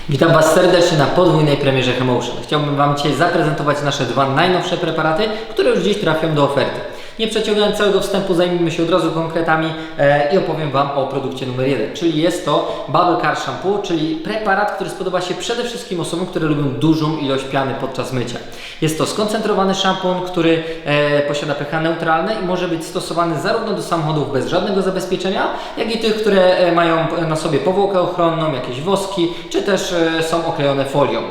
Witam Was serdecznie na podwójnej premierze Hemotion. Chciałbym Wam dzisiaj zaprezentować nasze dwa najnowsze preparaty, które już dziś trafią do oferty. Nie przeciągając całego wstępu, zajmijmy się od razu konkretami i opowiem Wam o produkcie numer 1, czyli jest to Bubble Car Shampoo, czyli preparat, który spodoba się przede wszystkim osobom, które lubią dużą ilość piany podczas mycia. Jest to skoncentrowany szampon, który posiada pH neutralne i może być stosowany zarówno do samochodów bez żadnego zabezpieczenia, jak i tych, które mają na sobie powłokę ochronną, jakieś woski, czy też są oklejone folią.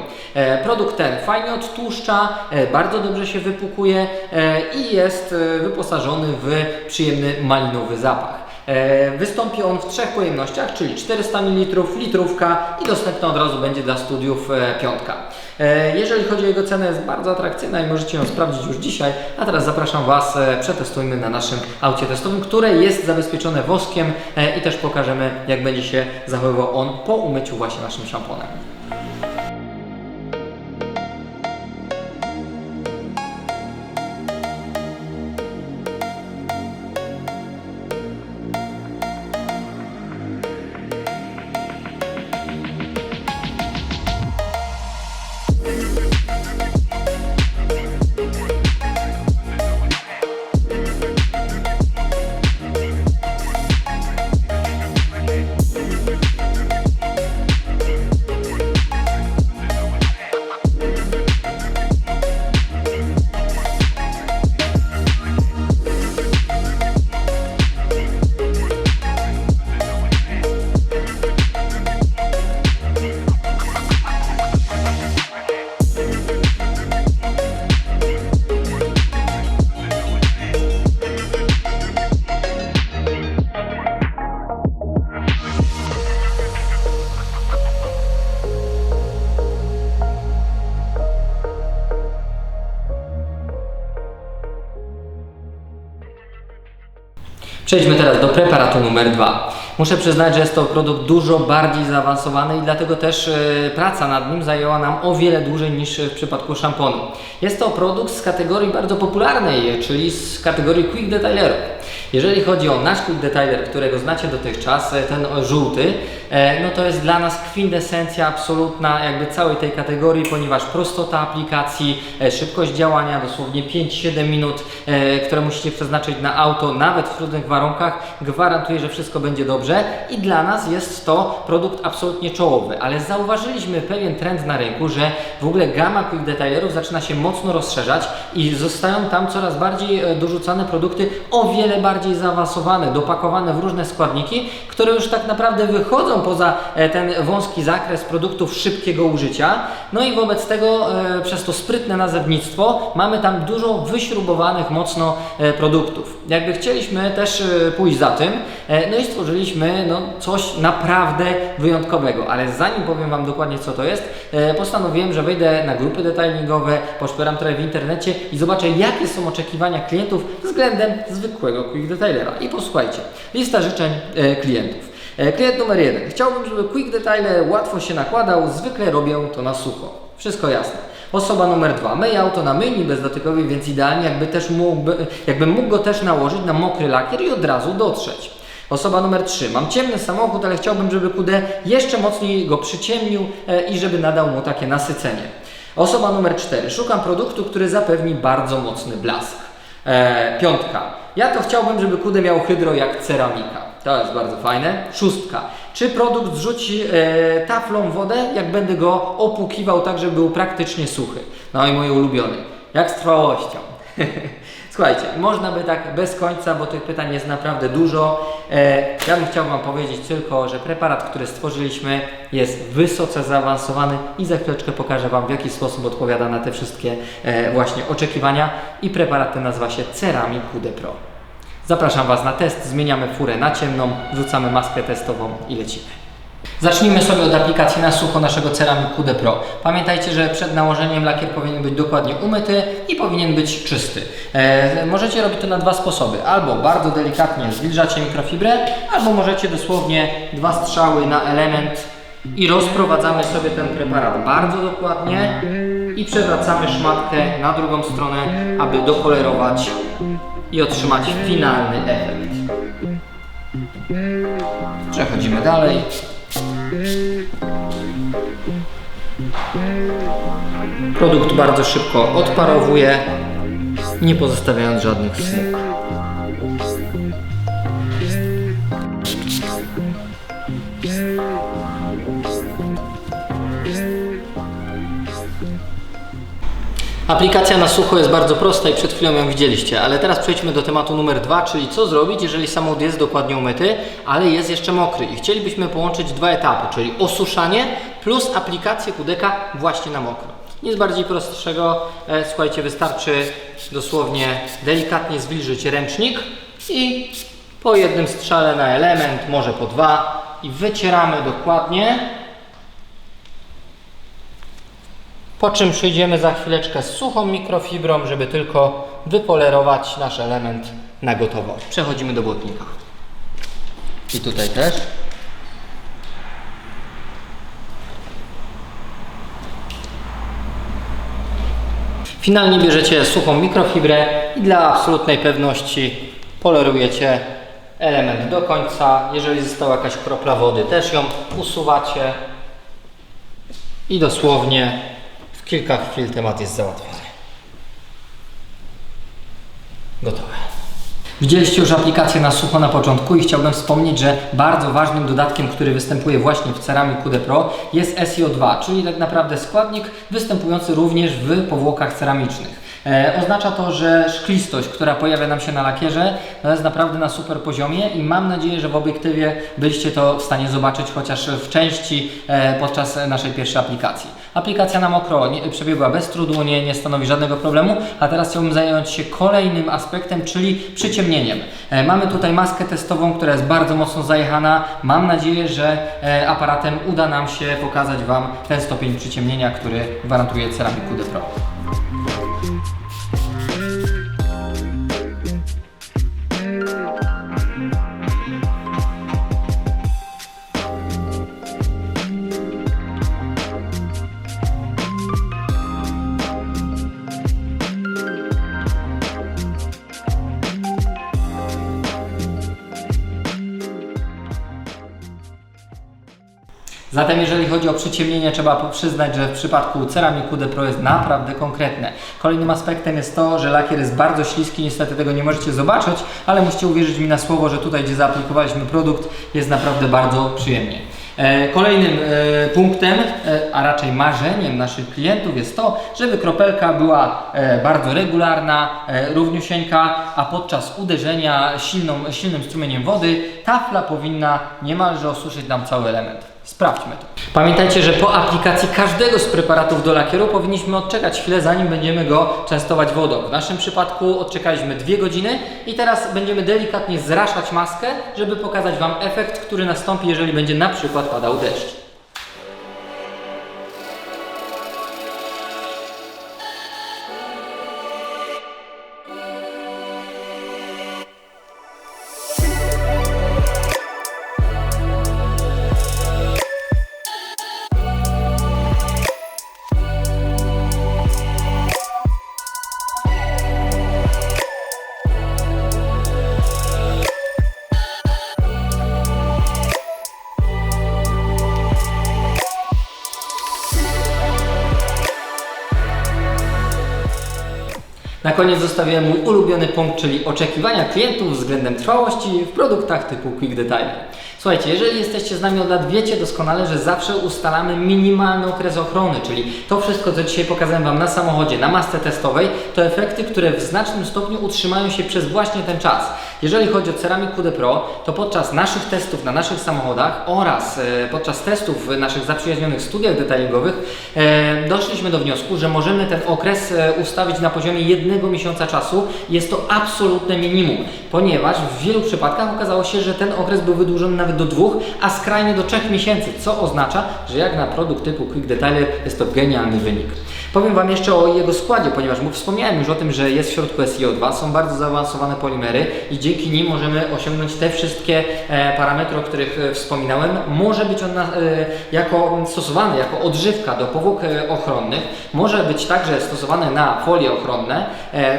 Produkt ten fajnie odtłuszcza, bardzo dobrze się wypłukuje i jest wyposażony w przyjemny malinowy zapach. Wystąpi on w trzech pojemnościach, czyli 400 ml, litrówka i dostępna od razu będzie dla studiów piątka. Jeżeli chodzi o jego cenę, jest bardzo atrakcyjna i możecie ją sprawdzić już dzisiaj, a teraz zapraszam Was, przetestujmy na naszym aucie testowym, które jest zabezpieczone woskiem i też pokażemy, jak będzie się zachowywał on po umyciu właśnie naszym szamponem. Przejdźmy teraz do preparatu numer 2. Muszę przyznać, że jest to produkt dużo bardziej zaawansowany i dlatego też praca nad nim zajęła nam o wiele dłużej niż w przypadku szamponu. Jest to produkt z kategorii bardzo popularnej, czyli z kategorii Quick Detailerów. Jeżeli chodzi o nasz Quick Detailer, którego znacie dotychczas, ten żółty, no to jest dla nas kwintesencja absolutna jakby całej tej kategorii, ponieważ prostota aplikacji, szybkość działania, dosłownie 5-7 minut, które musicie przeznaczyć na auto, nawet w trudnych warunkach, gwarantuje, że wszystko będzie dobrze i dla nas jest to produkt absolutnie czołowy, ale zauważyliśmy pewien trend na rynku, że w ogóle gama Quick Detailerów zaczyna się mocno rozszerzać i zostają tam coraz bardziej dorzucane produkty o wiele bardziej zaawansowane, dopakowane w różne składniki, które już tak naprawdę wychodzą poza ten wąski zakres produktów szybkiego użycia. No i wobec tego przez to sprytne nazewnictwo mamy tam dużo wyśrubowanych mocno produktów. Jakby chcieliśmy też pójść za tym, no i stworzyliśmy coś naprawdę wyjątkowego, ale zanim powiem Wam dokładnie co to jest, postanowiłem, że wejdę na grupy detailingowe, poszperam trochę w internecie i zobaczę, jakie są oczekiwania klientów względem zwykłego Quick Detailera. I posłuchajcie, lista życzeń klientów. Klient numer 1. Chciałbym, żeby Quick Detailer łatwo się nakładał, zwykle robię to na sucho. Wszystko jasne. Osoba numer 2. Myję auto na myjni bezdotykowej, więc idealnie jakbym mógł go też nałożyć na mokry lakier i od razu dotrzeć. Osoba numer 3. Mam ciemny samochód, ale chciałbym, żeby QD jeszcze mocniej go przyciemnił i żeby nadał mu takie nasycenie. Osoba numer 4. Szukam produktu, który zapewni bardzo mocny blask. 5. Ja to chciałbym, żeby QD miał hydro jak ceramika. To jest bardzo fajne. 6. Czy produkt zrzuci taflą wodę, jak będę go opłukiwał tak, żeby był praktycznie suchy? No i mój ulubiony. Jak z trwałością. Słuchajcie, można by tak bez końca, bo tych pytań jest naprawdę dużo. Ja bym chciał Wam powiedzieć tylko, że preparat, który stworzyliśmy, jest wysoce zaawansowany i za chwileczkę pokażę Wam, w jaki sposób odpowiada na te wszystkie właśnie oczekiwania. I preparat ten nazywa się Ceramic QD Pro. Zapraszam Was na test, zmieniamy furę na ciemną, wrzucamy maskę testową i lecimy. Zacznijmy sobie od aplikacji na sucho naszego Ceramic QD Pro. Pamiętajcie, że przed nałożeniem lakier powinien być dokładnie umyty i powinien być czysty. Możecie robić to na dwa sposoby. Albo bardzo delikatnie zwilżacie mikrofibrę, albo możecie dosłownie 2 strzały na element i rozprowadzamy sobie ten preparat bardzo dokładnie i przewracamy szmatkę na drugą stronę, aby dopolerować i otrzymać finalny efekt. Przechodzimy dalej. Produkt bardzo szybko odparowuje, nie pozostawiając żadnych smug. Aplikacja na sucho jest bardzo prosta i przed chwilą ją widzieliście, ale teraz przejdźmy do tematu numer 2, czyli co zrobić, jeżeli samochód jest dokładnie umyty, ale jest jeszcze mokry i chcielibyśmy połączyć dwa etapy, czyli osuszanie plus aplikację kudeka właśnie na mokro. Nic bardziej prostszego, słuchajcie, wystarczy dosłownie delikatnie zwilżyć ręcznik i po jednym strzale na element, może po dwa i wycieramy dokładnie. Po czym przejdziemy za chwileczkę z suchą mikrofibrą, żeby tylko wypolerować nasz element na gotowo. Przechodzimy do błotnika. I tutaj też. Finalnie bierzecie suchą mikrofibrę i dla absolutnej pewności polerujecie element do końca. Jeżeli została jakaś kropla wody, też ją usuwacie i dosłownie w kilka chwil temat jest załatwiony. Gotowe. Widzieliście już aplikację na sucho na początku i chciałbym wspomnieć, że bardzo ważnym dodatkiem, który występuje właśnie w Ceramic QD Pro jest SiO2, czyli tak naprawdę składnik występujący również w powłokach ceramicznych. Oznacza to, że szklistość, która pojawia nam się na lakierze, jest naprawdę na super poziomie i mam nadzieję, że w obiektywie byliście to w stanie zobaczyć chociaż w części podczas naszej pierwszej aplikacji. Aplikacja na mokro przebiegła bez trudu, nie stanowi żadnego problemu, a teraz chciałbym zająć się kolejnym aspektem, czyli przyciemnieniem. Mamy tutaj maskę testową, która jest bardzo mocno zajechana. Mam nadzieję, że aparatem uda nam się pokazać Wam ten stopień przyciemnienia, który gwarantuje Ceramic QD Pro. Zatem jeżeli chodzi o przyciemnienie, trzeba przyznać, że w przypadku Ceramic QD Pro jest naprawdę konkretne. Kolejnym aspektem jest to, że lakier jest bardzo śliski, niestety tego nie możecie zobaczyć, ale musicie uwierzyć mi na słowo, że tutaj, gdzie zaaplikowaliśmy produkt, jest naprawdę bardzo przyjemnie. Kolejnym punktem, a raczej marzeniem naszych klientów jest to, żeby kropelka była bardzo regularna, równiusieńka, a podczas uderzenia silnym strumieniem wody tafla powinna niemalże osuszyć nam cały element. Sprawdźmy to. Pamiętajcie, że po aplikacji każdego z preparatów do lakieru powinniśmy odczekać chwilę, zanim będziemy go częstować wodą. W naszym przypadku odczekaliśmy 2 godziny i teraz będziemy delikatnie zraszać maskę, żeby pokazać Wam efekt, który nastąpi, jeżeli będzie na przykład padał deszcz. Na koniec zostawiłem mój ulubiony punkt, czyli oczekiwania klientów względem trwałości w produktach typu Quick Detailer. Słuchajcie, jeżeli jesteście z nami od lat, wiecie doskonale, że zawsze ustalamy minimalny okres ochrony, czyli to wszystko, co dzisiaj pokazałem Wam na samochodzie, na masce testowej, to efekty, które w znacznym stopniu utrzymają się przez właśnie ten czas. Jeżeli chodzi o Ceramic QD Pro, to podczas naszych testów na naszych samochodach oraz podczas testów w naszych zaprzyjaźnionych studiach detailingowych doszliśmy do wniosku, że możemy ten okres ustawić na poziomie 1 miesiąca czasu. Jest to absolutne minimum, ponieważ w wielu przypadkach okazało się, że ten okres był wydłużony nawet do 2, a skrajnie do 3 miesięcy, co oznacza, że jak na produkt typu Quick Detailer jest to genialny wynik. Powiem Wam jeszcze o jego składzie, ponieważ wspomniałem już o tym, że jest w środku SiO2, są bardzo zaawansowane polimery i dzięki nim możemy osiągnąć te wszystkie parametry, o których wspominałem. Może być on stosowany jako odżywka do powłok ochronnych, może być także stosowany na folie ochronne,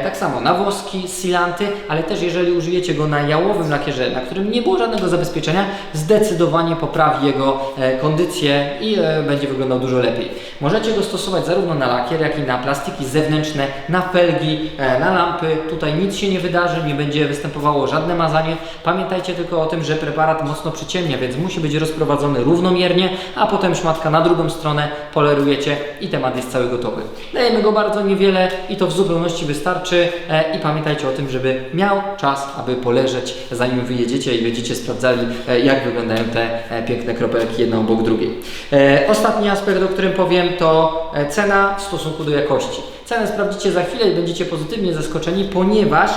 tak samo na woski, silanty, ale też jeżeli użyjecie go na jałowym lakierze, na którym nie było żadnego zabezpieczenia, zdecydowanie poprawi jego kondycję i będzie wyglądał dużo lepiej. Możecie go stosować zarówno na lakier, jak i na plastiki zewnętrzne, na felgi, na lampy. Tutaj nic się nie wydarzy, nie będzie występowało żadne mazanie. Pamiętajcie tylko o tym, że preparat mocno przyciemnia, więc musi być rozprowadzony równomiernie, a potem szmatka na drugą stronę polerujecie i temat jest cały gotowy. Dajemy go bardzo niewiele i to w zupełności wystarczy i pamiętajcie o tym, żeby miał czas, aby poleżeć, zanim wyjedziecie i będziecie sprawdzali, jak wyglądają te piękne kropelki jedna obok drugiej. Ostatni aspekt, o którym powiem, to cena w stosunku do jakości. Cenę sprawdzicie za chwilę i będziecie pozytywnie zaskoczeni, ponieważ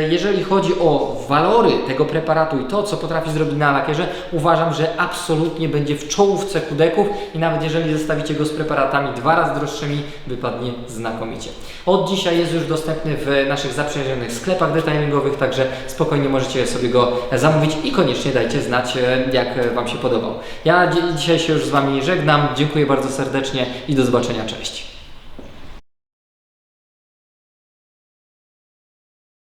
jeżeli chodzi o walory tego preparatu i to, co potrafi zrobić na lakierze, uważam, że absolutnie będzie w czołówce kudeków i nawet jeżeli zestawicie go z preparatami 2 razy droższymi, wypadnie znakomicie. Od dzisiaj jest już dostępny w naszych zaprzyjaźnionych sklepach detailingowych, także spokojnie możecie sobie go zamówić i koniecznie dajcie znać, jak Wam się podobał. Ja dzisiaj się już z Wami żegnam, dziękuję bardzo serdecznie i do zobaczenia, cześć.